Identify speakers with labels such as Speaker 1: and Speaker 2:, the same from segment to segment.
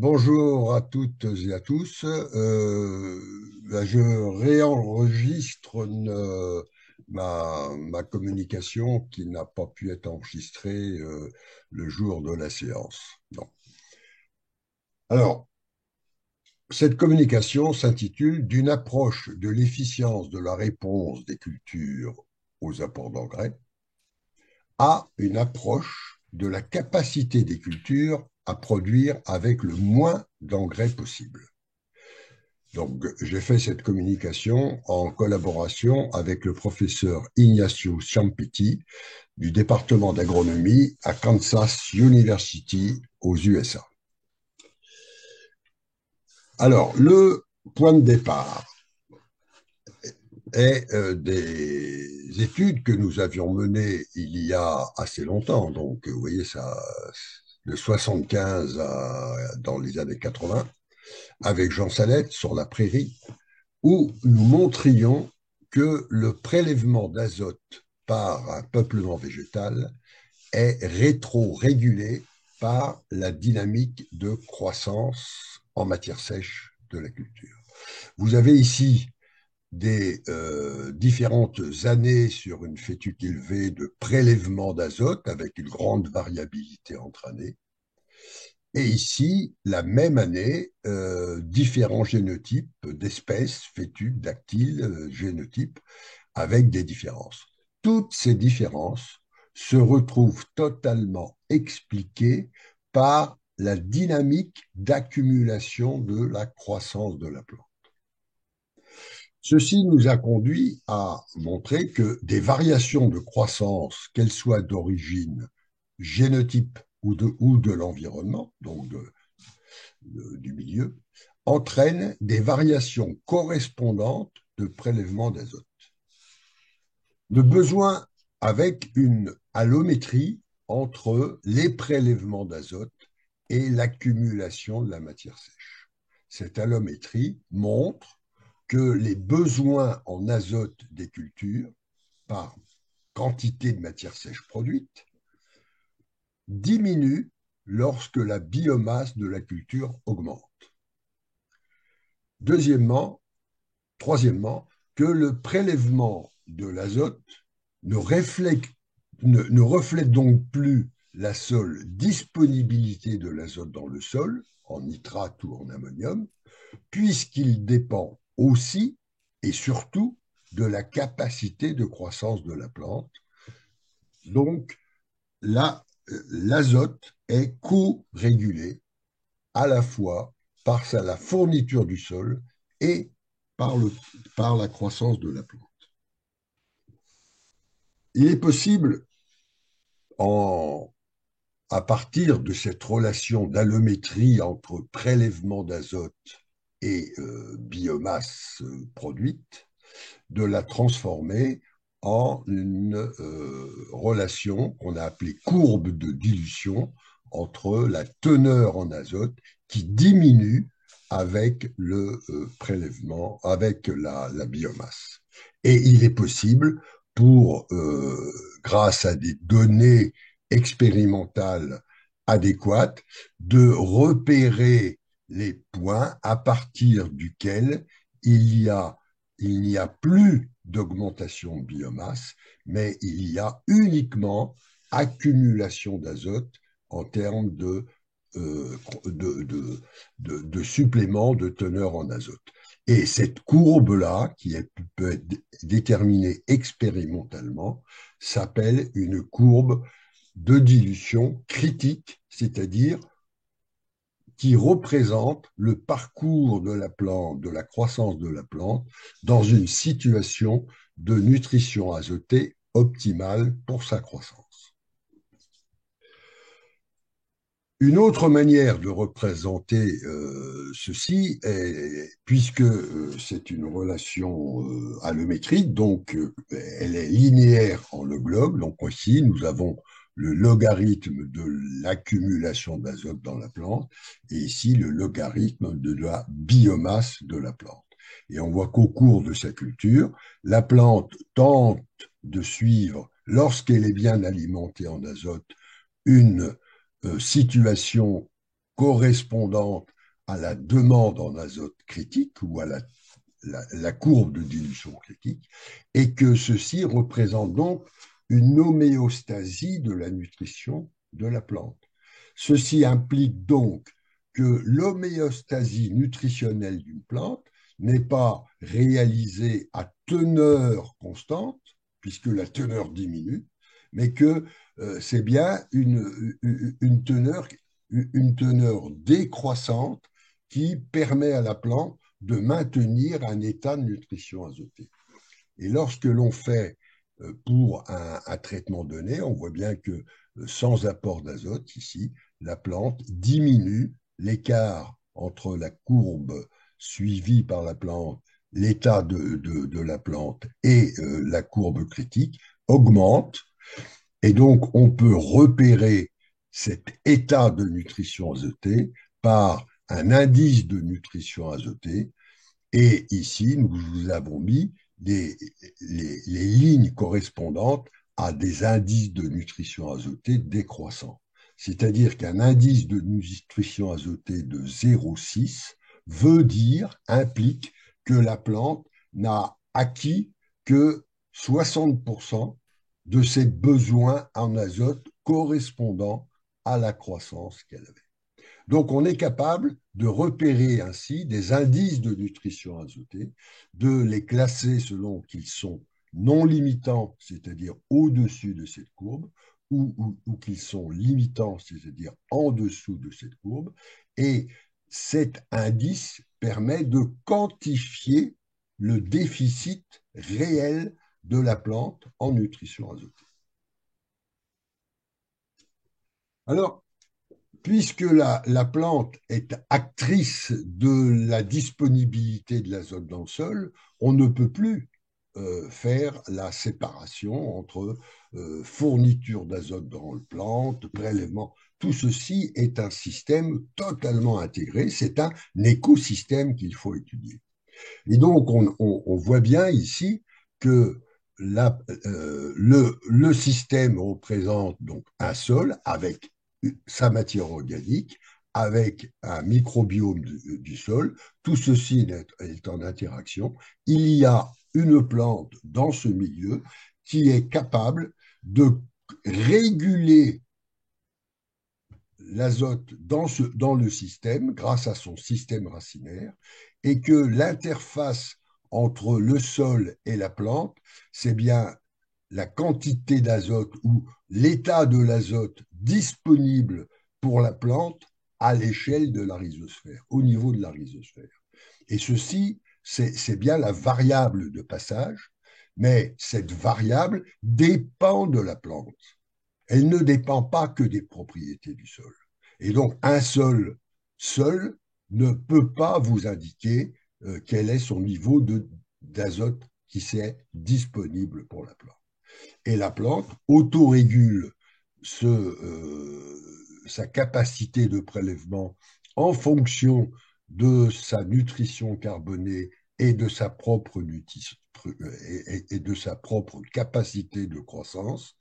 Speaker 1: Bonjour à toutes et à tous. Je réenregistre ma communication qui n'a pas pu être enregistrée le jour de la séance. Non. Alors, cette communication s'intitule D'une approche de l'efficience de la réponse des cultures aux apports d'engrais à une approche de la capacité des cultures à produire avec le moins d'engrais possible. Donc, j'ai fait cette communication en collaboration avec le professeur Ignacio Ciampetti du département d'agronomie à Kansas University aux USA. Alors, le point de départ est des études que nous avions menées il y a assez longtemps. Donc, vous voyez, ça, de 75 dans les années 80, avec Jean Salette sur la prairie, où nous montrions que le prélèvement d'azote par un peuplement végétal est rétro-régulé par la dynamique de croissance en matière sèche de la culture. Vous avez ici des différentes années sur une fétuque élevée de prélèvement d'azote avec une grande variabilité entre années. Et ici, la même année, différents génotypes d'espèces, fétuques, dactyles, génotypes, avec des différences. Toutes ces différences se retrouvent totalement expliquées par la dynamique d'accumulation de la croissance de la plante. Ceci nous a conduit à montrer que des variations de croissance, qu'elles soient d'origine génotype ou de l'environnement, donc du milieu, entraînent des variations correspondantes de prélèvement d'azote. Le besoin avec une allométrie entre les prélèvements d'azote et l'accumulation de la matière sèche. Cette allométrie montre que les besoins en azote des cultures par quantité de matière sèche produite diminuent lorsque la biomasse de la culture augmente. Deuxièmement, troisièmement, que le prélèvement de l'azote ne reflète, ne reflète donc plus la seule disponibilité de l'azote dans le sol, en nitrate ou en ammonium, puisqu'il dépend aussi et surtout de la capacité de croissance de la plante. Donc, l'azote est co-régulé à la fois par la fourniture du sol et par, par la croissance de la plante. Il est possible, en, à partir de cette relation d'allométrie entre prélèvement d'azote et biomasse produite, de la transformer en une relation qu'on a appelée courbe de dilution entre la teneur en azote qui diminue avec le prélèvement, avec la biomasse. Et il est possible grâce à des données expérimentales adéquates, de repérer les points à partir duquel il y a il n'y a plus d'augmentation de biomasse, mais il y a uniquement accumulation d'azote en termes de supplément de teneur en azote. Et cette courbe-là, peut être déterminée expérimentalement, s'appelle une courbe de dilution critique, c'est-à-dire qui représente le parcours de la plante, de la croissance de la plante, dans une situation de nutrition azotée optimale pour sa croissance. Une autre manière de représenter ceci, puisque c'est une relation allométrique, donc elle est linéaire en le globe, donc ici nous avons le logarithme de l'accumulation d'azote dans la plante, et ici le logarithme de la biomasse de la plante. Et on voit qu'au cours de sa culture, la plante tente de suivre, lorsqu'elle est bien alimentée en azote, une situation correspondante à la demande en azote critique ou à la courbe de dilution critique, et que ceci représente donc une homéostasie de la nutrition de la plante. Ceci implique donc que l'homéostasie nutritionnelle d'une plante n'est pas réalisée à teneur constante, puisque la teneur diminue, mais que c'est bien une teneur décroissante qui permet à la plante de maintenir un état de nutrition azotée. Et lorsque l'on fait pour un traitement donné, on voit bien que sans apport d'azote, ici, la plante diminue l'écart entre la courbe suivie par la plante, l'état de la plante et la courbe critique augmente. Et donc, on peut repérer cet état de nutrition azotée par un indice de nutrition azotée. Et ici, nous vous avons mis les lignes correspondantes à des indices de nutrition azotée décroissants. C'est-à-dire qu'un indice de nutrition azotée de 0,6 veut dire, implique que la plante n'a acquis que 60% de ses besoins en azote correspondant à la croissance qu'elle avait. Donc, on est capable de repérer ainsi des indices de nutrition azotée, de les classer selon qu'ils sont non limitants, c'est-à-dire au-dessus de cette courbe, ou qu'ils sont limitants, c'est-à-dire en dessous de cette courbe. Et cet indice permet de quantifier le déficit réel de la plante en nutrition azotée. Alors, puisque la plante est actrice de la disponibilité de l'azote dans le sol, on ne peut plus faire la séparation entre fourniture d'azote dans le plante, prélèvement. Tout ceci est un système totalement intégré, c'est un écosystème qu'il faut étudier. Et donc, on voit bien ici que le système représente donc un sol avec sa matière organique, avec un microbiome du sol. Tout ceci est en interaction. Il y a une plante dans ce milieu qui est capable de réguler l'azote dans le système grâce à son système racinaire et que l'interface entre le sol et la plante, c'est bien la quantité d'azote ou l'état de l'azote disponible pour la plante à l'échelle de la rhizosphère, au niveau de la rhizosphère. Et ceci, c'est bien la variable de passage, mais cette variable dépend de la plante. Elle ne dépend pas que des propriétés du sol. Et donc, un sol seul ne peut pas vous indiquer quel est son niveau d'azote qui est disponible pour la plante. Et la plante autorégule sa capacité de prélèvement en fonction de sa nutrition carbonée et de sa propre, et de sa propre capacité de croissance.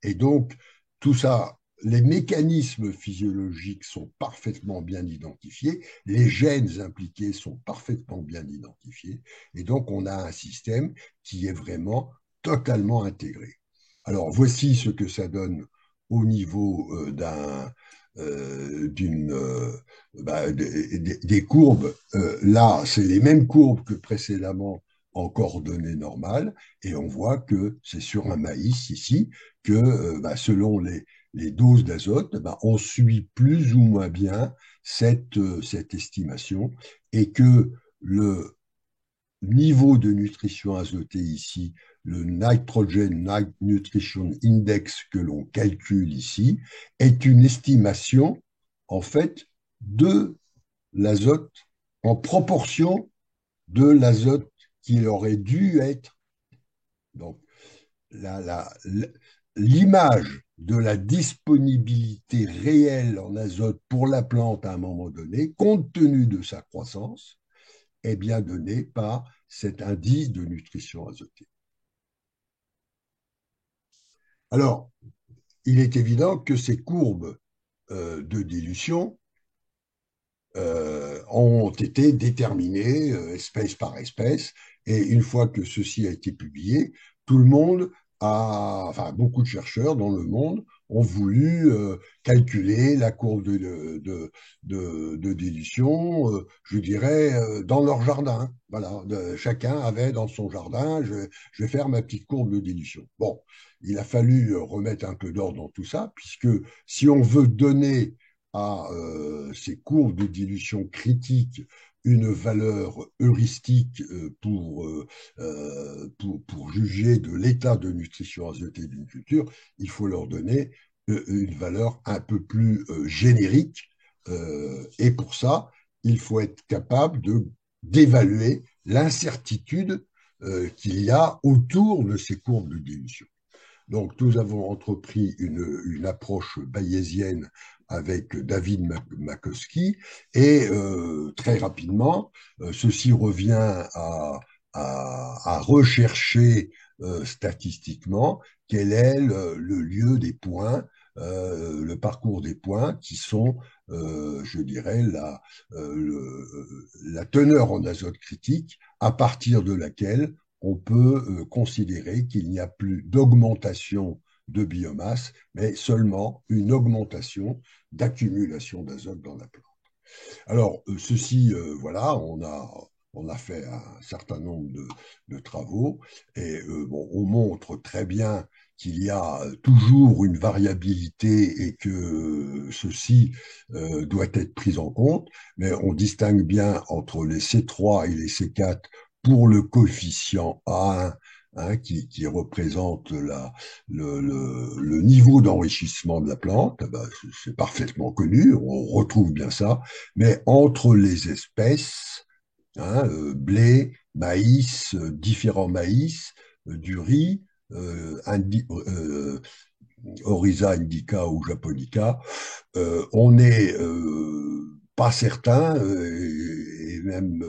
Speaker 1: Et donc, tout ça, les mécanismes physiologiques sont parfaitement bien identifiés, les gènes impliqués sont parfaitement bien identifiés, et donc on a un système qui est vraiment totalement intégré. Alors, voici ce que ça donne au niveau d'une des courbes. Là, c'est les mêmes courbes que précédemment en coordonnées normales, et on voit que c'est sur un maïs ici que selon les doses d'azote, on suit plus ou moins bien cette estimation et que le niveau de nutrition azotée ici, le Nitrogen Nutrition Index que l'on calcule ici, est une estimation en fait de l'azote en proportion de l'azote qu'il aurait dû être. Donc, l'image de la disponibilité réelle en azote pour la plante à un moment donné, compte tenu de sa croissance, est bien donnée par cet indice de nutrition azotée. Alors, il est évident que ces courbes de dilution ont été déterminés espèce par espèce. Et une fois que ceci a été publié, tout le monde enfin beaucoup de chercheurs dans le monde ont voulu calculer la courbe de dilution, je dirais, dans leur jardin. Voilà, chacun avait dans son jardin, je vais faire ma petite courbe de dilution. Bon, il a fallu remettre un peu d'ordre dans tout ça, puisque si on veut donner à ces courbes de dilution critiques une valeur heuristique pour juger de l'état de nutrition azotée d'une culture, il faut leur donner une valeur un peu plus générique. Et pour ça, il faut être capable d'évaluer l'incertitude qu'il y a autour de ces courbes de dilution. Donc, nous avons entrepris une approche bayésienne avec David Makowski et très rapidement, ceci revient à rechercher statistiquement quel est le lieu des points, le parcours des points qui sont, je dirais, la teneur en azote critique à partir de laquelle on peut considérer qu'il n'y a plus d'augmentation de biomasse, mais seulement une augmentation d'accumulation d'azote dans la plante. Alors, ceci, voilà, on a fait un certain nombre de travaux et bon, on montre très bien qu'il y a toujours une variabilité et que ceci doit être pris en compte, mais on distingue bien entre les C3 et les C4 pour le coefficient A1, hein, qui représente le niveau d'enrichissement de la plante. Ben, c'est parfaitement connu, on retrouve bien ça, mais entre les espèces, hein, blé, maïs, différents maïs, du riz, Oryza indica ou japonica, on n'est pas certain, et même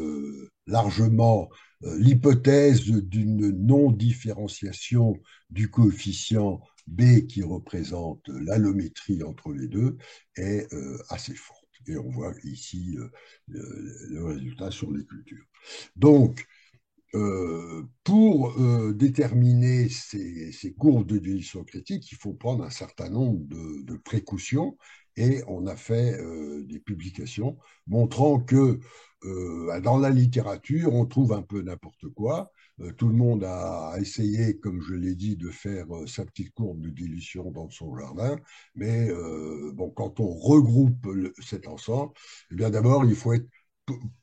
Speaker 1: largement l'hypothèse d'une non-différenciation du coefficient B qui représente l'allométrie entre les deux est assez forte. Et on voit ici le résultat sur les cultures. Donc, pour déterminer ces courbes de dilution critique, il faut prendre un certain nombre de précautions et on a fait des publications montrant que dans la littérature, on trouve un peu n'importe quoi. Tout le monde a essayé, comme je l'ai dit, de faire sa petite courbe de dilution dans son jardin, mais bon, quand on regroupe cet ensemble, eh bien d'abord, il faut être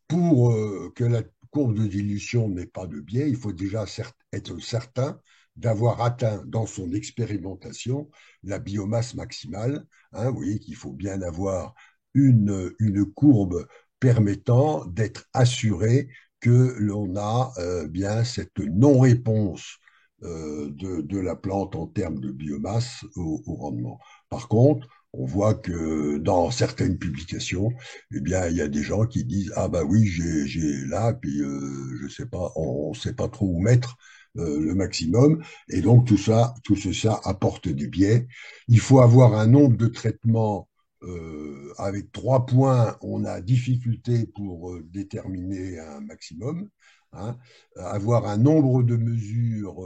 Speaker 1: pour que la courbe de dilution n'ait pas de biais, il faut déjà être certain d'avoir atteint dans son expérimentation la biomasse maximale. Hein, vous voyez qu'il faut bien avoir une courbe permettant d'être assuré que l'on a bien cette non-réponse de la plante en termes de biomasse au rendement. Par contre, on voit que dans certaines publications, eh bien, il y a des gens qui disent, ah bah oui, j'ai là, puis je sais pas, on ne sait pas trop où mettre le maximum. Et donc, tout ça apporte des biais. Il faut avoir un nombre de traitements avec 3 points, on a difficulté pour déterminer un maximum. Hein. Avoir un nombre de mesures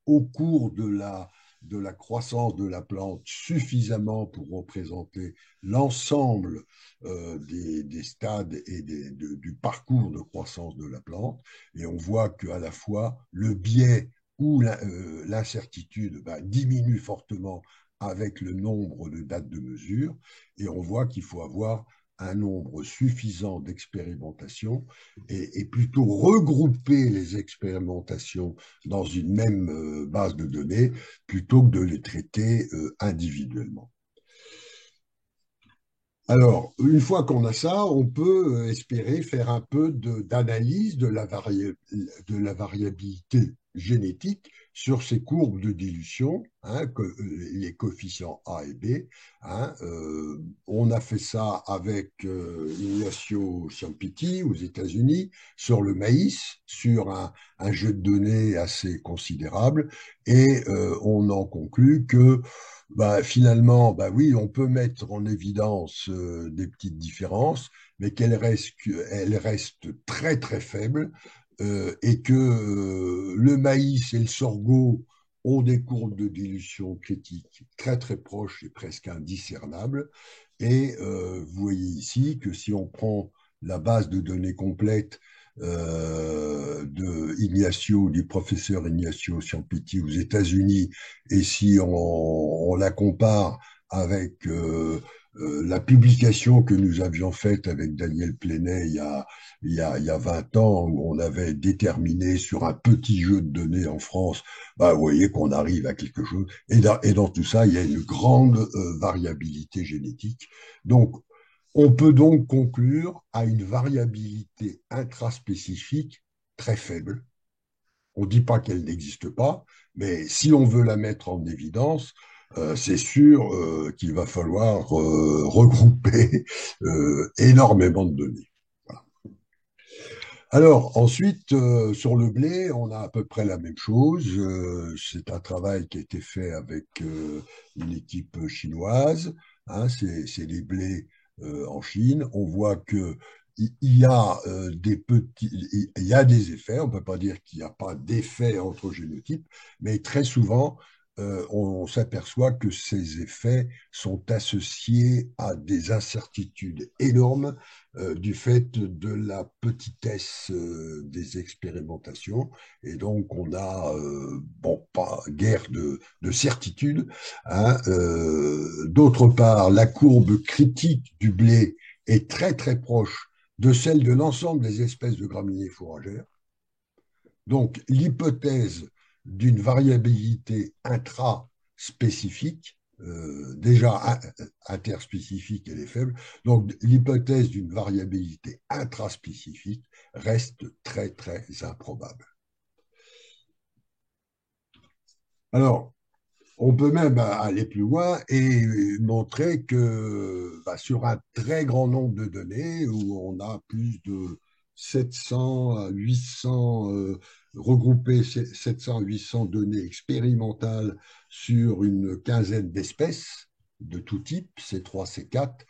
Speaker 1: au cours de la croissance de la plante suffisamment pour représenter l'ensemble des stades et du parcours de croissance de la plante. Et on voit qu'à la fois le biais ou l'incertitude diminue fortement avec le nombre de dates de mesure. Et on voit qu'il faut avoir un nombre suffisant d'expérimentations et plutôt regrouper les expérimentations dans une même base de données plutôt que de les traiter individuellement. Alors, une fois qu'on a ça, on peut espérer faire un peu d'analyse de la variabilité génétique sur ces courbes de dilution, hein, les coefficients A et B. Hein, on a fait ça avec Ignacio Ciampiti aux États-Unis sur le maïs, sur un jeu de données assez considérable, et on en conclut que Bah, finalement, bah oui, on peut mettre en évidence des petites différences, mais elles restent très très faibles et que le maïs et le sorgho ont des courbes de dilution critique très très proches et presque indiscernables. Et vous voyez ici que si on prend la base de données complète de Ignacio, du professeur Ignacio Ciampitti aux États-Unis, et si on la compare avec la publication que nous avions faite avec Daniel Plenet il y a 20 ans, où on avait déterminé sur un petit jeu de données en France, bah, vous voyez qu'on arrive à quelque chose. Et dans tout ça, il y a une grande variabilité génétique. Donc, on peut donc conclure à une variabilité intraspécifique très faible. On ne dit pas qu'elle n'existe pas, mais si on veut la mettre en évidence, c'est sûr qu'il va falloir regrouper énormément de données. Voilà. Alors ensuite, sur le blé, on a à peu près la même chose. C'est un travail qui a été fait avec une équipe chinoise. Hein, c'est les blés en Chine. On voit que il y a des petits, il y a des effets. On ne peut pas dire qu'il n'y a pas d'effet entre génotypes, mais très souvent, on s'aperçoit que ces effets sont associés à des incertitudes énormes du fait de la petitesse des expérimentations. Et donc, on a, bon, pas guère de certitude. Hein. D'autre part, la courbe critique du blé est très, très proche de celle de l'ensemble des espèces de graminées fourragères. Donc, l'hypothèse d'une variabilité intraspécifique, déjà interspécifique, elle est faible. Donc, l'hypothèse d'une variabilité intraspécifique reste très, très improbable. Alors, on peut même aller plus loin et montrer que bah, sur un très grand nombre de données, où on a plus de 700 à 800, regroupé 700 à 800 données expérimentales sur une quinzaine d'espèces de tout type, C3, C4,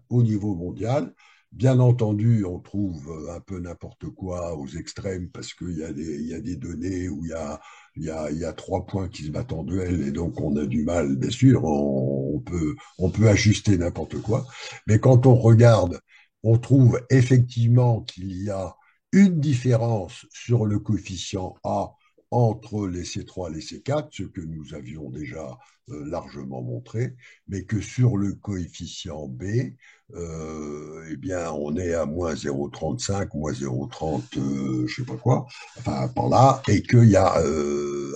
Speaker 1: au niveau mondial. Bien entendu, on trouve un peu n'importe quoi aux extrêmes parce il y a des données où il y a 3 points qui se battent en duel et donc on a du mal, bien sûr, on peut ajuster n'importe quoi. Mais quand on regarde, on trouve effectivement qu'il y a une différence sur le coefficient A entre les C3 et les C4, ce que nous avions déjà largement montré, mais que sur le coefficient B, eh bien, on est à moins 0,35, moins 0,30, je sais pas quoi, enfin par là, et qu'il y a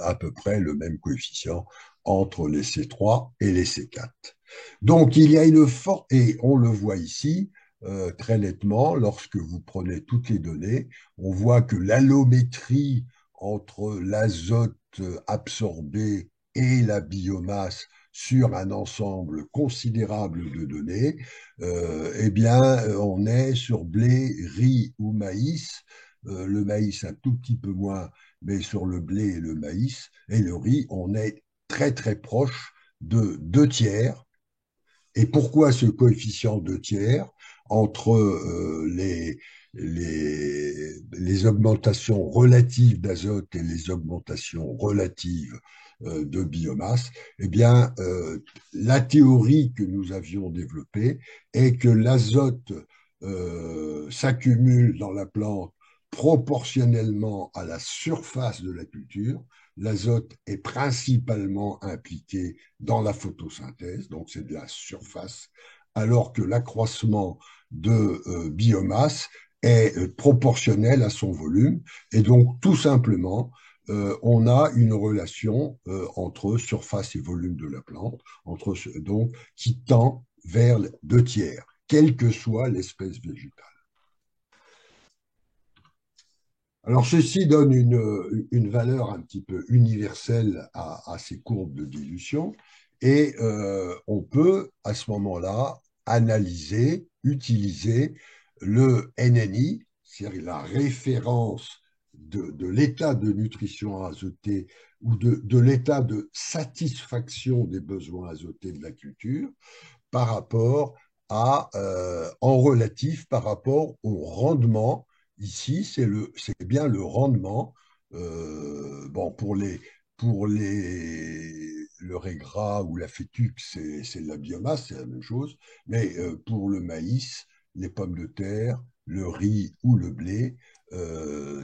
Speaker 1: à peu près le même coefficient entre les C3 et les C4. Donc il y a une forte, et on le voit ici très nettement, lorsque vous prenez toutes les données, on voit que l'allométrie entre l'azote absorbé et la biomasse sur un ensemble considérable de données, eh bien, on est sur blé, riz ou maïs. Le maïs un tout petit peu moins, mais sur le blé et le maïs et le riz, on est très très proche de 2 tiers. Et pourquoi ce coefficient 2 tiers entre les augmentations relatives d'azote et les augmentations relatives de biomasse? Eh bien, la théorie que nous avions développée est que l'azote s'accumule dans la plante proportionnellement à la surface de la culture. L'azote est principalement impliqué dans la photosynthèse, donc c'est de la surface, alors que l'accroissement de biomasse est proportionnel à son volume. Et donc, tout simplement, on a une relation entre surface et volume de la plante, donc, qui tend vers 2 tiers, quelle que soit l'espèce végétale. Alors, ceci donne une valeur un petit peu universelle à ces courbes de dilution et on peut à ce moment-là analyser, utiliser le NNI, c'est-à-dire la référence de l'état de nutrition azotée ou de l'état de satisfaction des besoins azotés de la culture par rapport en relatif par rapport au rendement. Ici, c'est bien le rendement. Bon, le raie gras ou la fétuque, c'est de la biomasse, c'est la même chose. Mais pour le maïs, les pommes de terre, le riz ou le blé,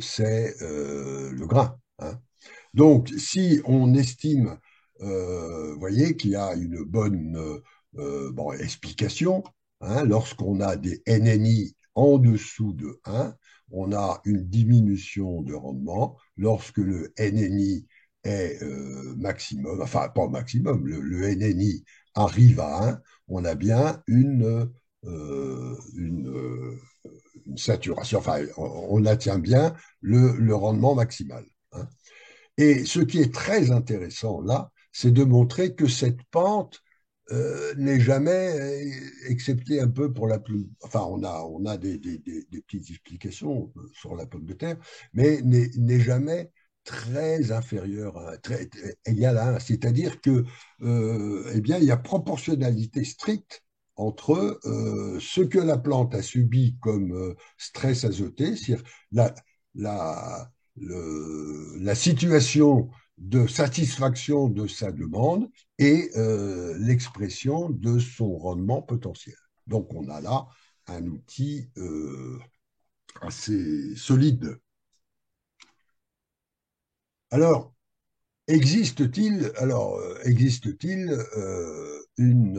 Speaker 1: c'est le grain, hein. Donc, si on estime, voyez, qu'il y a une bonne bon, explication, hein, lorsqu'on a des NNI en dessous de 1, on a une diminution de rendement. Lorsque le NNI est maximum, enfin pas maximum, le NNI arrive à 1, on a bien une saturation, enfin on atteint bien le rendement maximal, hein. Et ce qui est très intéressant là, c'est de montrer que cette pente n'est jamais, excepté un peu pour la plus. Enfin, on a des petites explications sur la pomme de terre, mais n'est jamais très inférieure, très égale à 1. C'est-à-dire que, eh bien, il y a proportionnalité stricte entre ce que la plante a subi comme stress azoté, c'est-à-dire la, la, la situation de satisfaction de sa demande et l'expression de son rendement potentiel. Donc on a là un outil assez solide. Alors, existe-t-il une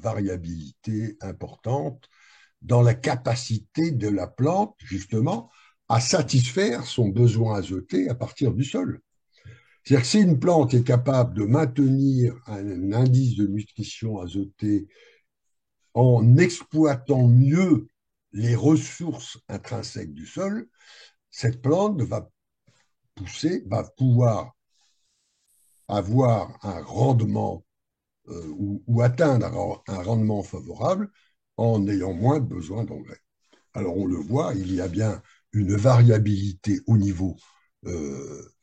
Speaker 1: variabilité importante dans la capacité de la plante, justement, à satisfaire son besoin azoté à partir du sol? C'est-à-dire que si une plante est capable de maintenir un indice de nutrition azotée en exploitant mieux les ressources intrinsèques du sol, cette plante va va pouvoir avoir un rendement ou atteindre un rendement favorable en ayant moins besoin d'engrais. Alors on le voit, il y a bien une variabilité au niveau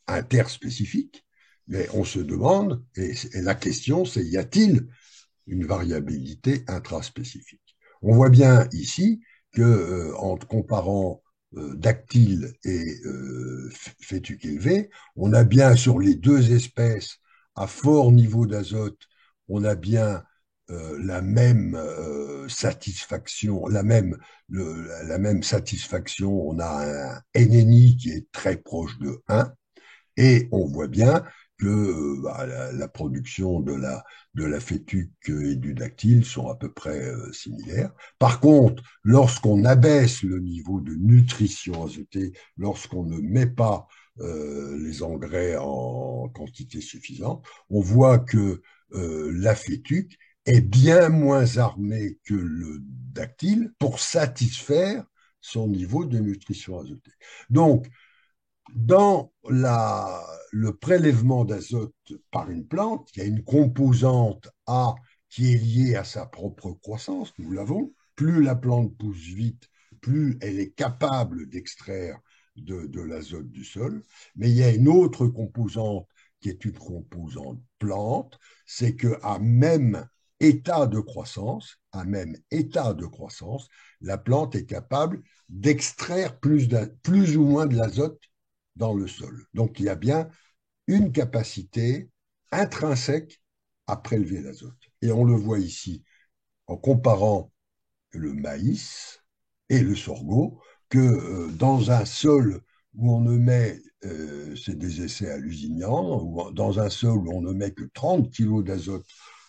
Speaker 1: interspécifique, mais on se demande, et la question c'est, y a-t-il une variabilité intraspécifique? On voit bien ici que en comparant dactyle et fétuque élevé, on a bien sur les deux espèces à fort niveau d'azote, on a bien la même satisfaction, la même satisfaction, on a un NNI qui est très proche de 1, et on voit bien que bah, la production de la fétuque et du dactyle sont à peu près similaires. Par contre, lorsqu'on abaisse le niveau de nutrition azotée, lorsqu'on ne met pas les engrais en quantité suffisante, on voit que la fétuque est bien moins armée que le dactyle pour satisfaire son niveau de nutrition azotée. Donc, dans le prélèvement d'azote par une plante, il y a une composante A qui est liée à sa propre croissance, nous l'avons. Plus la plante pousse vite, plus elle est capable d'extraire de l'azote du sol. Mais il y a une autre composante qui est une composante plante, c'est qu'à même à même état de croissance, la plante est capable d'extraire plus ou moins de l'azote dans le sol. Donc il y a bien une capacité intrinsèque à prélever l'azote. Et on le voit ici en comparant le maïs et le sorgho, que dans un sol où on ne met, c'est des essais à Lusignan, ou dans un sol où on ne met que 30 kg d'azote,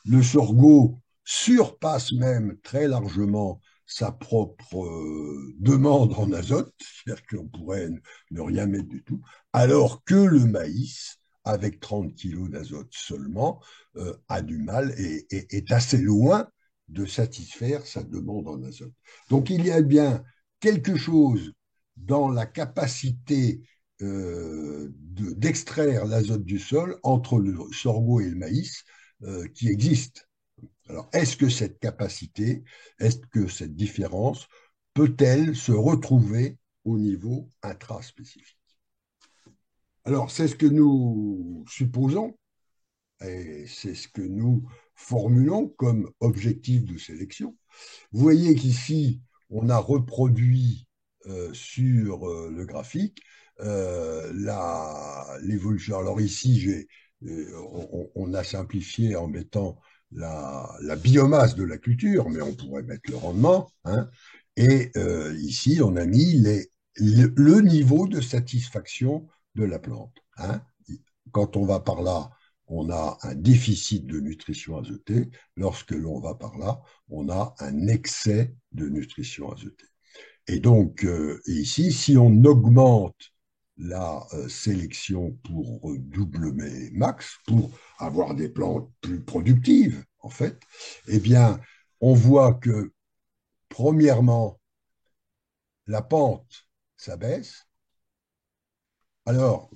Speaker 1: le sorgho surpasse même très largement sa propre demande en azote, c'est-à-dire qu'on pourrait ne rien mettre du tout, alors que le maïs, avec 30 kg d'azote seulement, a du mal et est assez loin de satisfaire sa demande en azote. Donc il y a bien quelque chose dans la capacité d'extraire l'azote du sol entre le sorgho et le maïs qui existe. Alors, est-ce que cette capacité, est-ce que cette différence peut-elle se retrouver au niveau intraspécifique? Alors, c'est ce que nous supposons et c'est ce que nous formulons comme objectif de sélection. Vous voyez qu'ici, on a reproduit sur le graphique l'évolution. Alors ici, on a simplifié en mettant la biomasse de la culture, mais on pourrait mettre le rendement, hein. Et ici, on a mis le niveau de satisfaction de la plante, hein. Quand on va par là, on a un déficit de nutrition azotée. Lorsque l'on va par là, on a un excès de nutrition azotée. Et donc, ici, si on augmente la sélection pour W max, pour avoir des plantes plus productives, en fait, eh bien, on voit que, premièrement, la pente s'abaisse. Alors,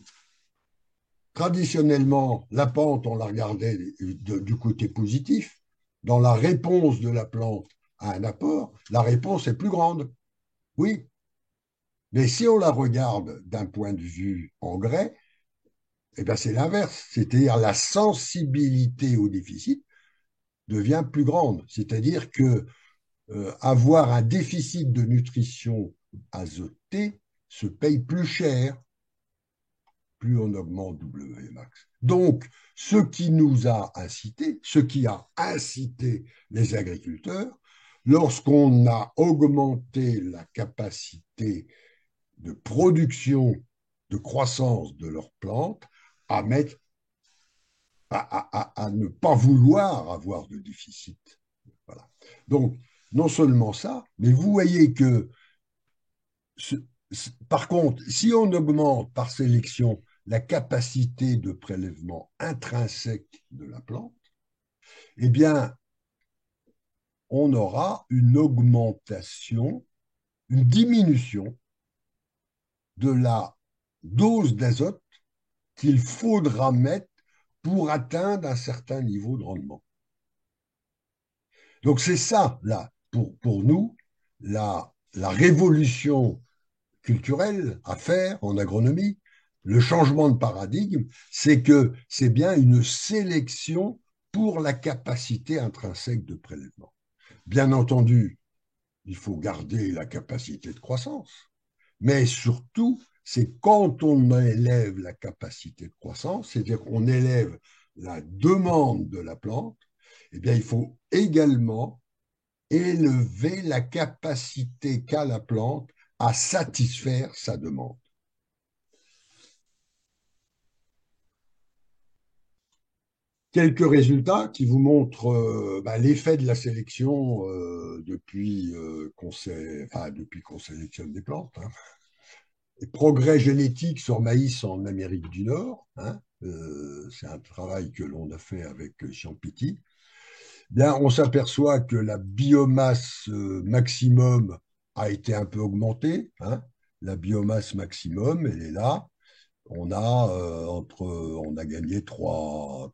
Speaker 1: traditionnellement, la pente, on la regardait du côté positif. Dans la réponse de la plante à un apport, la réponse est plus grande. Oui, mais si on la regarde d'un point de vue engrais, eh bien c'est l'inverse. C'est-à-dire la sensibilité au déficit devient plus grande. C'est-à-dire que avoir un déficit de nutrition azotée se paye plus cher plus on augmente W max. Donc, ce qui nous a incité, ce qui a incité les agriculteurs, lorsqu'on a augmenté la capacité de production, de croissance de leurs plantes, à mettre, à ne pas vouloir avoir de déficit. Voilà. Donc, non seulement ça, mais vous voyez que ce, par contre, si on augmente par sélection la capacité de prélèvement intrinsèque de la plante, eh bien, on aura une augmentation, une diminution de la dose d'azote qu'il faudra mettre pour atteindre un certain niveau de rendement. Donc c'est ça, là, pour nous, la révolution culturelle à faire en agronomie, le changement de paradigme, c'est que c'est bien une sélection pour la capacité intrinsèque de prélèvement. Bien entendu, il faut garder la capacité de croissance, mais surtout, c'est quand on élève la capacité de croissance, c'est-à-dire qu'on élève la demande de la plante, eh bien, il faut également élever la capacité qu'a la plante à satisfaire sa demande. Quelques résultats qui vous montrent l'effet de la sélection depuis qu'on sélectionne des plantes, hein. Les progrès génétiques sur maïs en Amérique du Nord, hein, c'est un travail que l'on a fait avec Chiampiti. Bien, on s'aperçoit que la biomasse maximum a été un peu augmentée, hein. La biomasse maximum, elle est là. On a gagné 3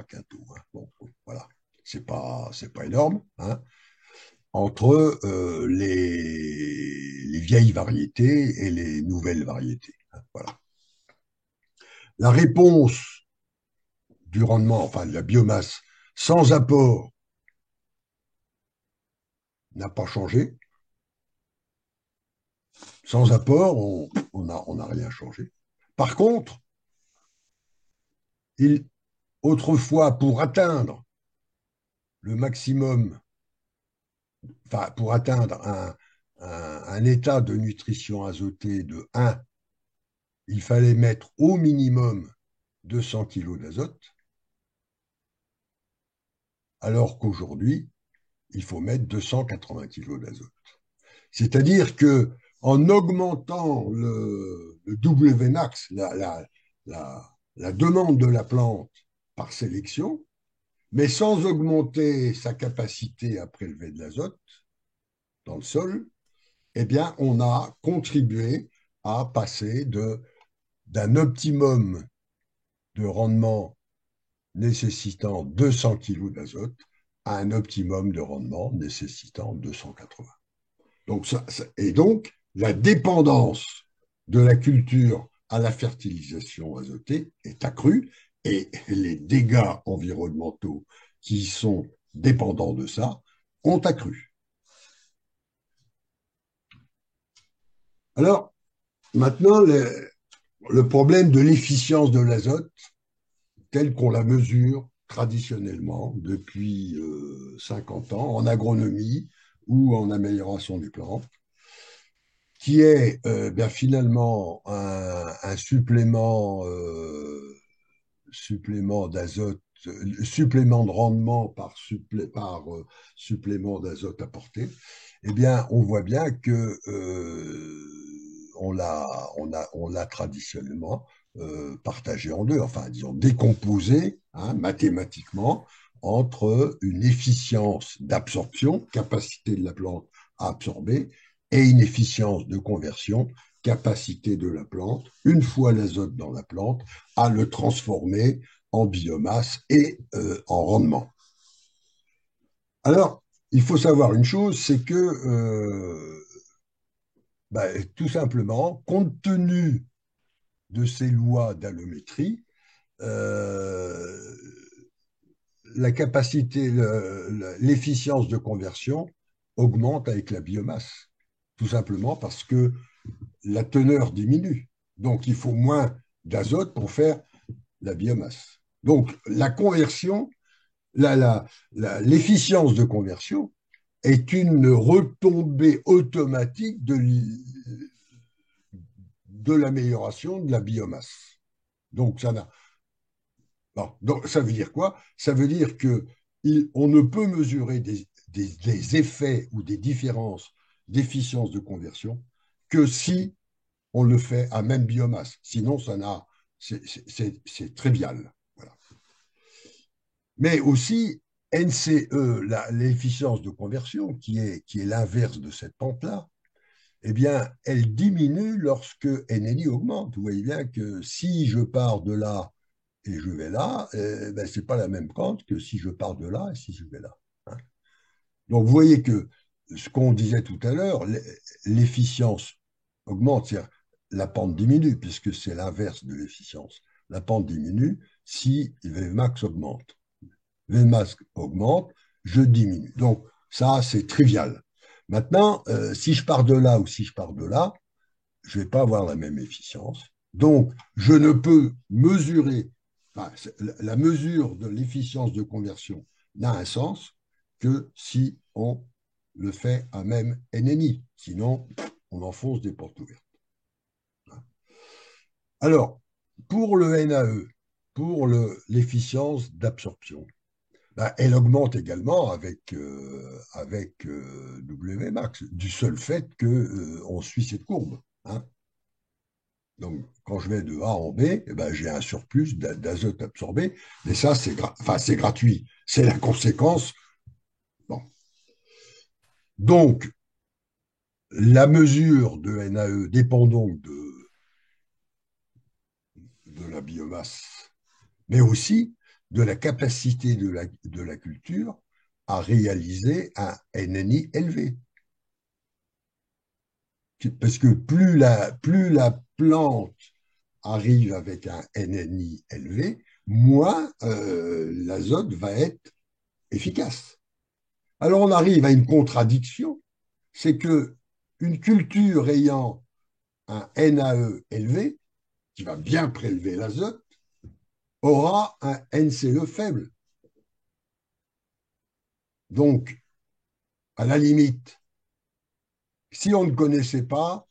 Speaker 1: quintaux, hein. Bon, voilà, c'est pas énorme, hein, entre les vieilles variétés et les nouvelles variétés, hein, voilà. La réponse du rendement, enfin de la biomasse, sans apport, n'a pas changé. Sans apport, on n'a rien changé. Par contre, il, autrefois, pour atteindre le maximum, enfin, pour atteindre un état de nutrition azotée de 1, il fallait mettre au minimum 200 kg d'azote, alors qu'aujourd'hui, il faut mettre 280 kg d'azote. C'est-à-dire que en augmentant le WMAX, la demande de la plante par sélection, mais sans augmenter sa capacité à prélever de l'azote dans le sol, eh bien, on a contribué à passer d'un optimum de rendement nécessitant 200 kg d'azote à un optimum de rendement nécessitant 280. Donc, et donc, la dépendance de la culture à la fertilisation azotée est accrue et les dégâts environnementaux qui sont dépendants de ça ont accru. Alors, maintenant, le problème de l'efficience de l'azote, tel qu'on la mesure traditionnellement depuis 50 ans en agronomie ou en amélioration des plantes, qui est bien finalement un supplément d'azote, supplément de rendement par supplément d'azote apporté, eh bien, on voit bien que on l'a traditionnellement partagé en deux, enfin, disons, décomposé hein, mathématiquement entre une efficience d'absorption, capacité de la plante à absorber, et une efficience de conversion, capacité de la plante, une fois l'azote dans la plante, à le transformer en biomasse et en rendement. Alors, il faut savoir une chose, c'est que bah, tout simplement, compte tenu de ces lois d'allométrie, euh, la capacité, l'efficience de conversion augmente avec la biomasse, tout simplement parce que la teneur diminue. Donc, il faut moins d'azote pour faire la biomasse. Donc, la conversion, l'efficience de conversion est une retombée automatique de l'amélioration de la biomasse. Donc, ça n'a. Bon, donc, ça veut dire quoi? Ça veut dire que on ne peut mesurer des effets ou des différences d'efficience de conversion que si on le fait à même biomasse. Sinon, ça n'a, c'est trivial. Voilà. Mais aussi, NCE, l'efficience de conversion, qui est l'inverse de cette pente-là, eh bien, elle diminue lorsque NNI augmente. Vous voyez bien que si je pars de là et je vais là, ben, ce n'est pas la même pente que si je pars de là et si je vais là. Hein. Donc, vous voyez que ce qu'on disait tout à l'heure, l'efficience augmente, c'est-à-dire la pente diminue, puisque c'est l'inverse de l'efficience. La pente diminue si Vmax augmente. Vmax augmente, je diminue. Donc, ça, c'est trivial. Maintenant, si je pars de là ou si je pars de là, je ne vais pas avoir la même efficience. Donc, je ne peux mesurer, enfin, la mesure de l'efficience de conversion n'a un sens que si on le fait à même NNI. Sinon, on enfonce des portes ouvertes. Alors, pour le NAE, pour l'efficience d'absorption, ben, elle augmente également avec Wmax, du seul fait qu'on suit cette courbe. Hein. Donc, quand je vais de A en B, eh ben, j'ai un surplus d'azote absorbé, mais ça, c'est gratuit. C'est la conséquence. Bon. Donc, la mesure de NAE dépend donc de la biomasse, mais aussi de la capacité de la culture à réaliser un NNI élevé. Parce que plus la plante arrive avec un NNI élevé, moins l'azote va être efficace. Alors on arrive à une contradiction, c'est que une culture ayant un NAE élevé, qui va bien prélever l'azote, aura un NCE faible. Donc, à la limite, si on ne connaissait pas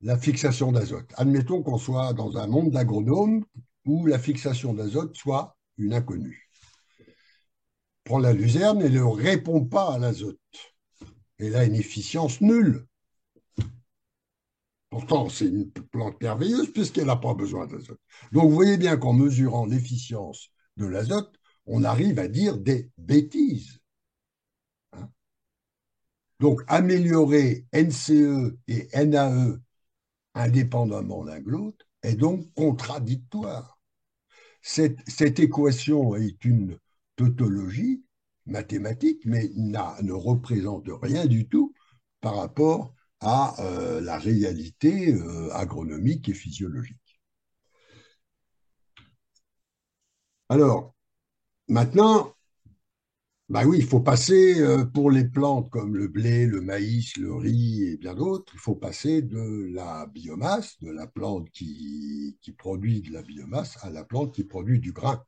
Speaker 1: la fixation d'azote, admettons qu'on soit dans un monde d'agronome où la fixation d'azote soit une inconnue. Prend la luzerne et ne répond pas à l'azote. Elle a une efficience nulle. Pourtant, c'est une plante merveilleuse puisqu'elle n'a pas besoin d'azote. Donc, vous voyez bien qu'en mesurant l'efficience de l'azote, on arrive à dire des bêtises. Hein. Donc, améliorer NCE et NAE indépendamment l'un de l'autre est donc contradictoire. Cette équation est une tautologie mathématique, mais ne représente rien du tout par rapport à la réalité agronomique et physiologique. Alors, maintenant, bah oui, il faut passer pour les plantes comme le blé, le maïs, le riz et bien d'autres, il faut passer de la biomasse, de la plante qui produit de la biomasse, à la plante qui produit du grain.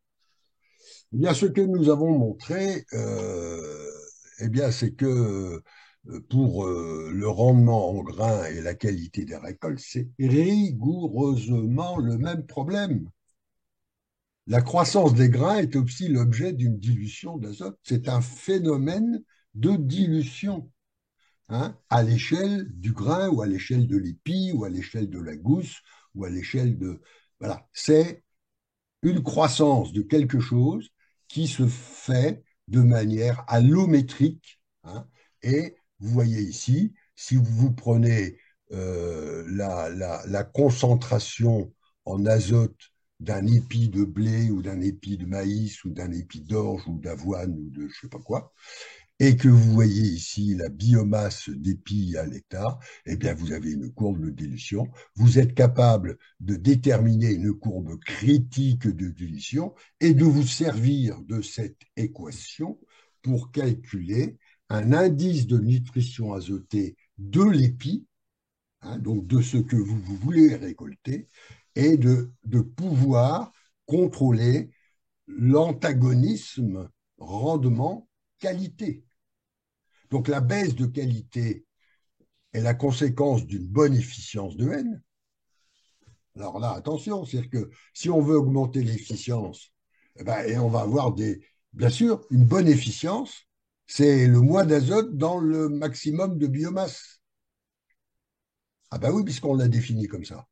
Speaker 1: Eh bien, ce que nous avons montré, eh bien, c'est que pour le rendement en grain et la qualité des récoltes, c'est rigoureusement le même problème. La croissance des grains est aussi l'objet d'une dilution d'azote. C'est un phénomène de dilution, hein, à l'échelle du grain ou à l'échelle de l'épi ou à l'échelle de la gousse ou à l'échelle de... Voilà, c'est une croissance de quelque chose qui se fait de manière allométrique, hein. Et vous voyez ici, si vous prenez la concentration en azote d'un épi de blé ou d'un épi de maïs ou d'un épi d'orge ou d'avoine ou de je ne sais pas quoi, et que vous voyez ici la biomasse d'épis à l'hectare, eh bien, vous avez une courbe de dilution. Vous êtes capable de déterminer une courbe critique de dilution et de vous servir de cette équation pour calculer un indice de nutrition azotée de l'épi, hein, donc de ce que vous voulez récolter, et de pouvoir contrôler l'antagonisme rendement-qualité. Donc la baisse de qualité est la conséquence d'une bonne efficience de N. Alors là, attention, c'est-à-dire que si on veut augmenter l'efficience, eh ben, et on va avoir bien sûr, une bonne efficience, c'est le moins d'azote dans le maximum de biomasse. Ah ben oui, puisqu'on l'a défini comme ça.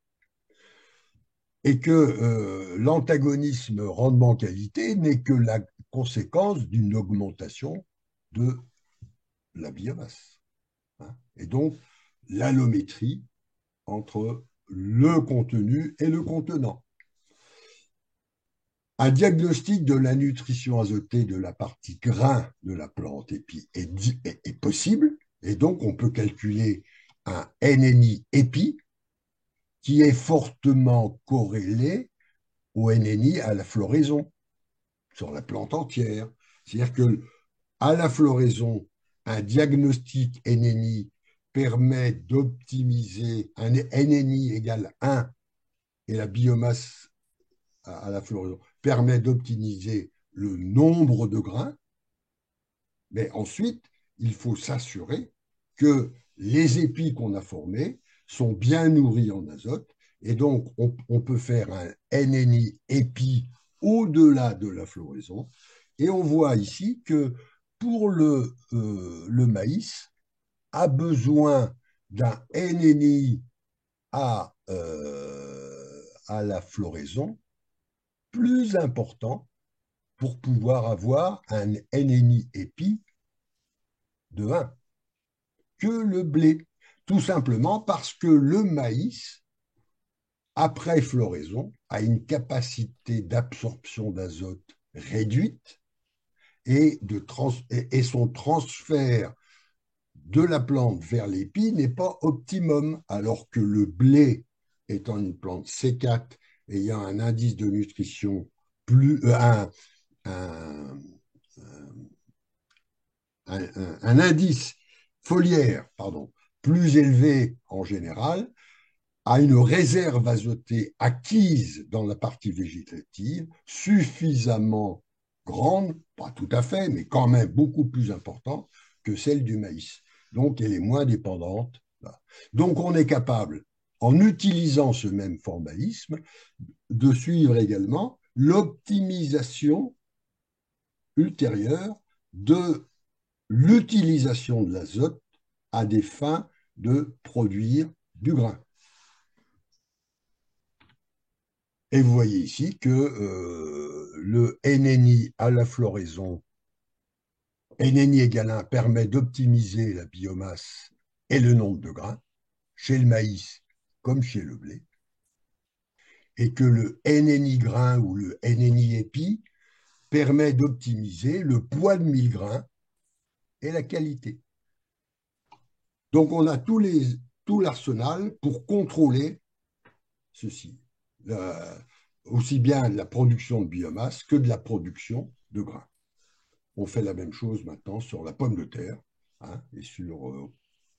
Speaker 1: Et que l'antagonisme rendement-qualité n'est que la conséquence d'une augmentation de la biomasse, hein. Et donc, l'allométrie entre le contenu et le contenant. Un diagnostic de la nutrition azotée de la partie grain de la plante épi est possible, et donc on peut calculer un NNI épi qui est fortement corrélé au NNI à la floraison sur la plante entière. C'est-à-dire que à la floraison, un diagnostic NNI permet d'optimiser un NNI égale 1 et la biomasse à la floraison permet d'optimiser le nombre de grains, mais ensuite, il faut s'assurer que les épis qu'on a formés sont bien nourris en azote, et donc on peut faire un NNI épi au-delà de la floraison, et on voit ici que pour le maïs, a besoin d'un NNI à la floraison plus important pour pouvoir avoir un NNI épi de 1 que le blé. Tout simplement parce que le maïs, après floraison, a une capacité d'absorption d'azote réduite et son transfert de la plante vers l'épi n'est pas optimum, alors que le blé, étant une plante C4, ayant un indice de nutrition plus, un, un indice foliaire, pardon, plus élevé en général, a une réserve azotée acquise dans la partie végétative suffisamment grande, pas tout à fait, mais quand même beaucoup plus importante que celle du maïs. Donc, elle est moins dépendante. Donc, on est capable, en utilisant ce même formalisme, de suivre également l'optimisation ultérieure de l'utilisation de l'azote à des fins de produire du grain. Et vous voyez ici que le NNI à la floraison, NNI égale 1, permet d'optimiser la biomasse et le nombre de grains chez le maïs comme chez le blé, et que le NNI grain ou le NNI épi permet d'optimiser le poids de 1000 grains et la qualité. Donc on a tout l'arsenal pour contrôler ceci. aussi bien de la production de biomasse que de la production de grains. On fait la même chose maintenant sur la pomme de terre, hein, et sur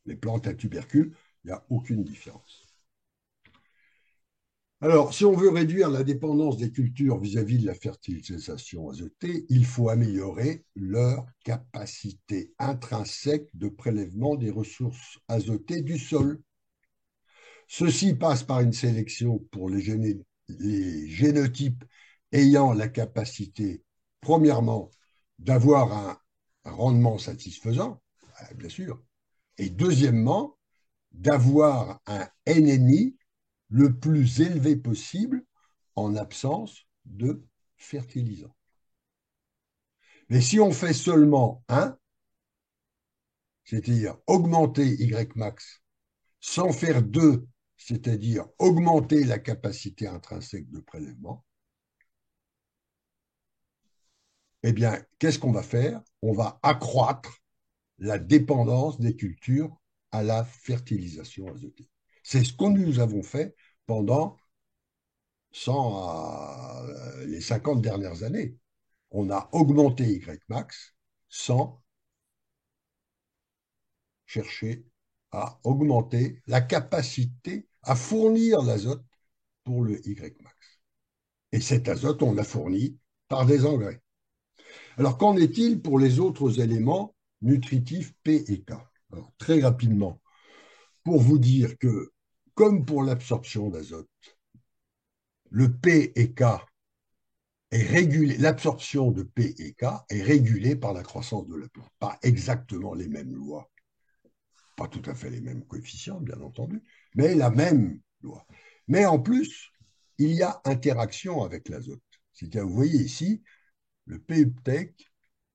Speaker 1: les plantes à tubercules. Il n'y a aucune différence. Alors, si on veut réduire la dépendance des cultures vis-à-vis de la fertilisation azotée, il faut améliorer leur capacité intrinsèque de prélèvement des ressources azotées du sol. Ceci passe par une sélection pour les génotypes ayant la capacité, premièrement, d'avoir un rendement satisfaisant, bien sûr, et deuxièmement, d'avoir un NNI le plus élevé possible en absence de fertilisant. Mais si on fait seulement un, c'est-à-dire augmenter Y max sans faire deux, c'est-à-dire augmenter la capacité intrinsèque de prélèvement, eh bien, qu'est-ce qu'on va faire? On va accroître la dépendance des cultures à la fertilisation azotée. C'est ce que nous avons fait pendant les 50 dernières années. On a augmenté Y max sans chercher à augmenter la capacité à fournir l'azote pour le Y max. Et cet azote, on l'a fourni par des engrais. Alors, qu'en est-il pour les autres éléments nutritifs P et K? Alors, très rapidement, pour vous dire que, comme pour l'absorption d'azote, le P et K est régulé, l'absorption de P et K est régulée par la croissance de la plante. Pas exactement les mêmes lois, pas tout à fait les mêmes coefficients, bien entendu, mais la même loi. Mais en plus, il y a interaction avec l'azote. C'est-à-dire, vous voyez ici, le PUPTEC,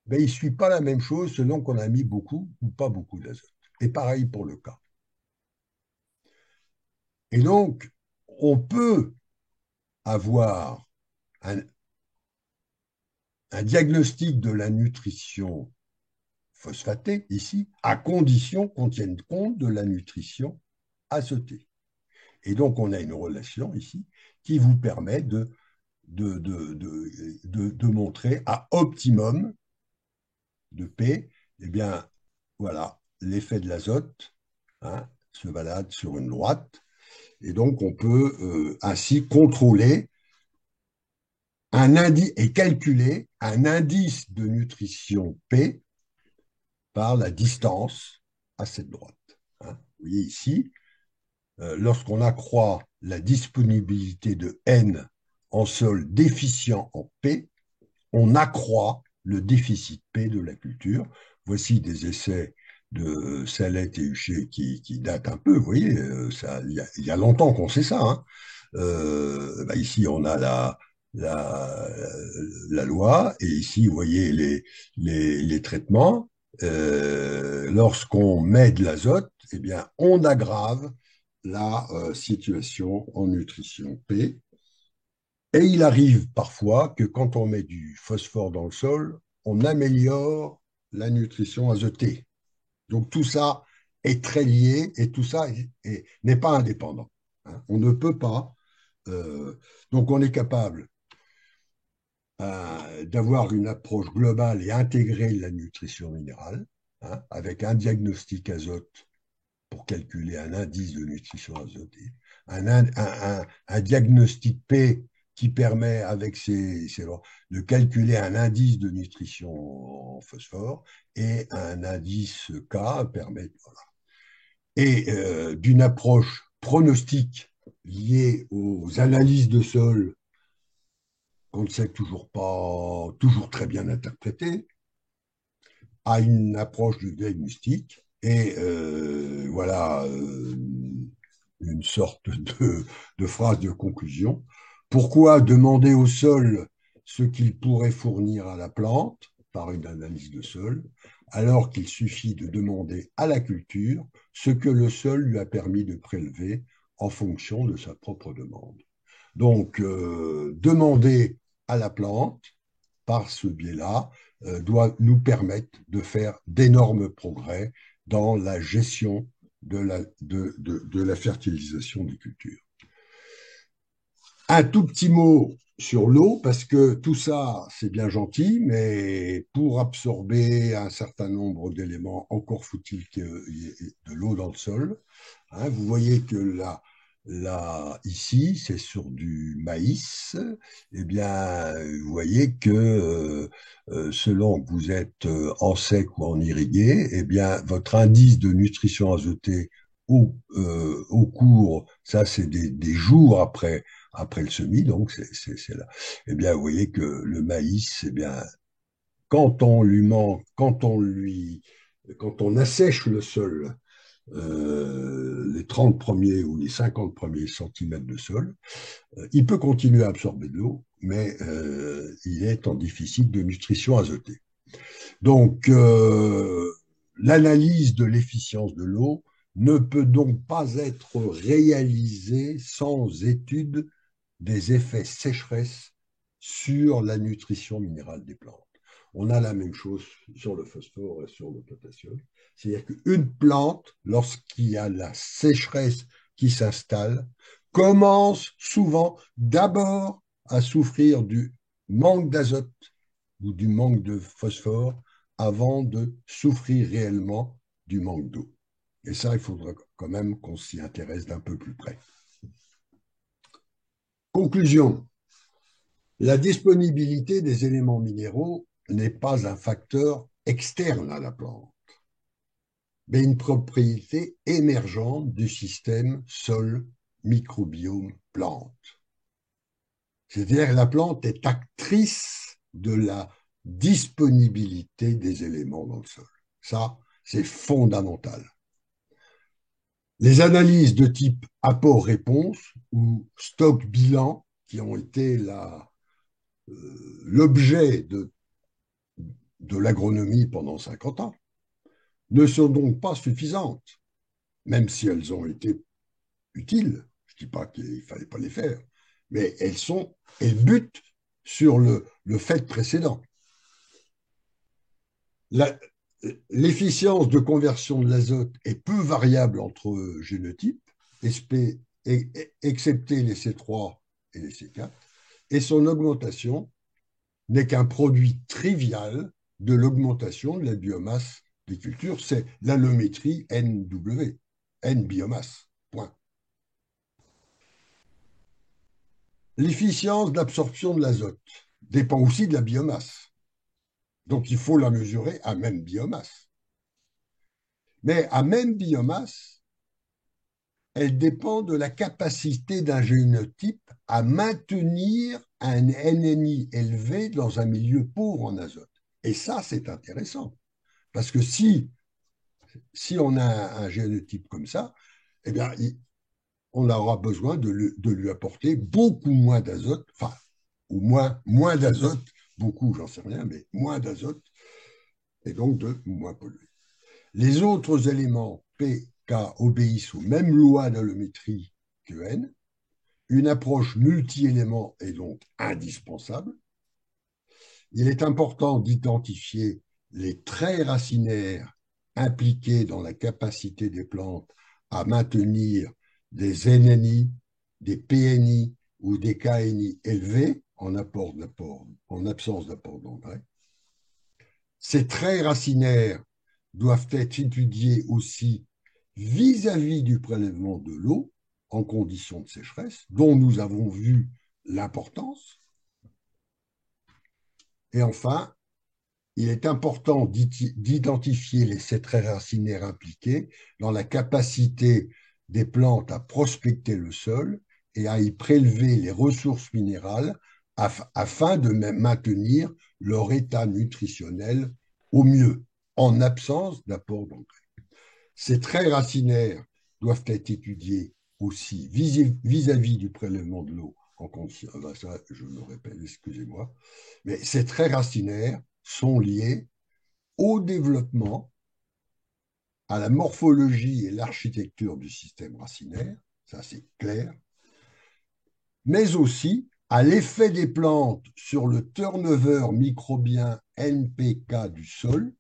Speaker 1: ben, il ne suit pas la même chose selon qu'on a mis beaucoup ou pas beaucoup d'azote. Et pareil pour le cas. Et donc, on peut avoir un, un diagnostic de la nutrition phosphatée, ici, à condition qu'on tienne compte de la nutrition azotée. Et donc, on a une relation ici qui vous permet de montrer à optimum de P, eh bien, voilà, l'effet de l'azote, hein, se balade sur une droite. Et donc, on peut ainsi contrôler un indice et calculer un indice de nutrition P par la distance à cette droite, hein. Vous voyez ici, lorsqu'on accroît la disponibilité de N en sol déficient en P, on accroît le déficit P de la culture. Voici des essais de Salette et Huchet qui datent un peu, vous voyez, il y a longtemps qu'on sait ça, hein. Ici, on a la, la loi, et ici, vous voyez les traitements. Lorsqu'on met de l'azote, eh bien, on aggrave la situation en nutrition P. Et il arrive parfois que quand on met du phosphore dans le sol, on améliore la nutrition azotée. Donc tout ça est très lié et tout ça n'est pas indépendant, hein. On ne peut pas. Donc on est capable d'avoir une approche globale et intégrée de la nutrition minérale, hein, avec un diagnostic azote pour calculer un indice de nutrition azotée, un diagnostic P qui permet, avec de calculer un indice de nutrition en phosphore, et un indice K permet, voilà. Et d'une approche pronostique liée aux analyses de sol qu'on ne sait toujours pas toujours très bien interpréter, à une approche du diagnostic. Et voilà une sorte de phrase de conclusion. Pourquoi demander au sol ce qu'il pourrait fournir à la plante par une analyse de sol, alors qu'il suffit de demander à la culture ce que le sol lui a permis de prélever en fonction de sa propre demande. Donc, demander à la plante, par ce biais-là, doit nous permettre de faire d'énormes progrès dans la gestion de la fertilisation des cultures. Un tout petit mot sur l'eau, parce que tout ça, c'est bien gentil, mais pour absorber un certain nombre d'éléments, encore faut-il qu'il y ait de l'eau dans le sol. Hein, vous voyez que là ici, c'est sur du maïs. Eh bien, vous voyez que selon que vous êtes en sec ou en irrigué, eh bien, votre indice de nutrition azotée au cours, ça c'est des jours après le semis, donc c'est là. Eh bien, vous voyez que le maïs, eh bien, quand on lui manque, quand on assèche le sol, les 30 premiers ou les 50 premiers centimètres de sol, il peut continuer à absorber de l'eau, mais il est en déficit de nutrition azotée. Donc, l'analyse de l'efficience de l'eau ne peut donc pas être réalisée sans étude des effets sécheresse sur la nutrition minérale des plantes. On a la même chose sur le phosphore et sur le potassium. C'est-à-dire qu'une plante, lorsqu'il y a la sécheresse qui s'installe, commence souvent d'abord à souffrir du manque d'azote ou du manque de phosphore avant de souffrir réellement du manque d'eau. Et ça, il faudra quand même qu'on s'y intéresse d'un peu plus près. Conclusion. La disponibilité des éléments minéraux n'est pas un facteur externe à la plante, mais une propriété émergente du système sol, microbiome, plante. C'est-à-dire que la plante est actrice de la disponibilité des éléments dans le sol. Ça, c'est fondamental. Les analyses de type apport-réponse ou stock-bilan, qui ont été l'objet de l'agronomie pendant 50 ans, ne sont donc pas suffisantes, même si elles ont été utiles. Je ne dis pas qu'il ne fallait pas les faire, mais elles butent sur le fait précédent. L'efficience de conversion de l'azote est peu variable entre génotypes, excepté les C3 et les C4, et son augmentation n'est qu'un produit trivial de l'augmentation de la biomasse des cultures. C'est l'allométrie NW, N biomasse, point. L'efficience d'absorption de l'azote dépend aussi de la biomasse. Donc il faut la mesurer à même biomasse. Mais à même biomasse, elle dépend de la capacité d'un génotype à maintenir un NNI élevé dans un milieu pauvre en azote. Et ça, c'est intéressant. Parce que si on a un génotype comme ça, eh bien, on aura besoin de lui apporter beaucoup moins d'azote, enfin, ou moins d'azote, beaucoup, j'en sais rien, mais moins d'azote, et donc de moins polluer. Les autres éléments P, K obéissent aux mêmes lois d'allométrie que N. Une approche multi-éléments est donc indispensable. Il est important d'identifier les traits racinaires impliqués dans la capacité des plantes à maintenir des NNI, des PNI ou des KNI élevés en absence d'apport d'engrais. Ces traits racinaires doivent être étudiés aussi vis-à-vis du prélèvement de l'eau en conditions de sécheresse, dont nous avons vu l'importance. Et enfin, il est important d'identifier ces traits racinaires impliqués dans la capacité des plantes à prospecter le sol et à y prélever les ressources minérales afin de maintenir leur état nutritionnel au mieux, en absence d'apport d'engrais. Ces traits racinaires doivent être étudiés aussi vis-à-vis du prélèvement de l'eau en condition. Ça, je me répète, excusez-moi. Mais ces traits racinaires sont liés au développement, à la morphologie et l'architecture du système racinaire, ça c'est clair, mais aussi à l'effet des plantes sur le turnover microbien NPK du sol,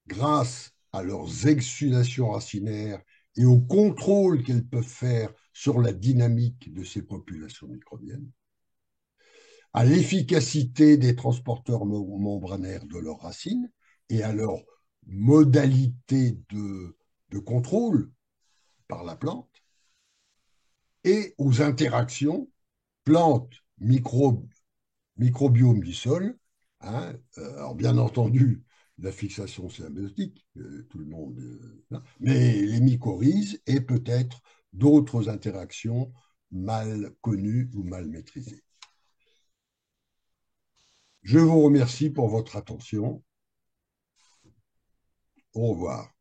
Speaker 1: grâce à leurs exudations racinaires et au contrôle qu'elles peuvent faire sur la dynamique de ces populations microbiennes, à l'efficacité des transporteurs membranaires de leurs racines et à leur modalité de contrôle par la plante, et aux interactions plantes, microbes, microbiome du sol. Hein, alors bien entendu, la fixation symbiotique, tout le monde, mais les mycorhizes et peut-être d'autres interactions mal connues ou mal maîtrisées. Je vous remercie pour votre attention. Au revoir.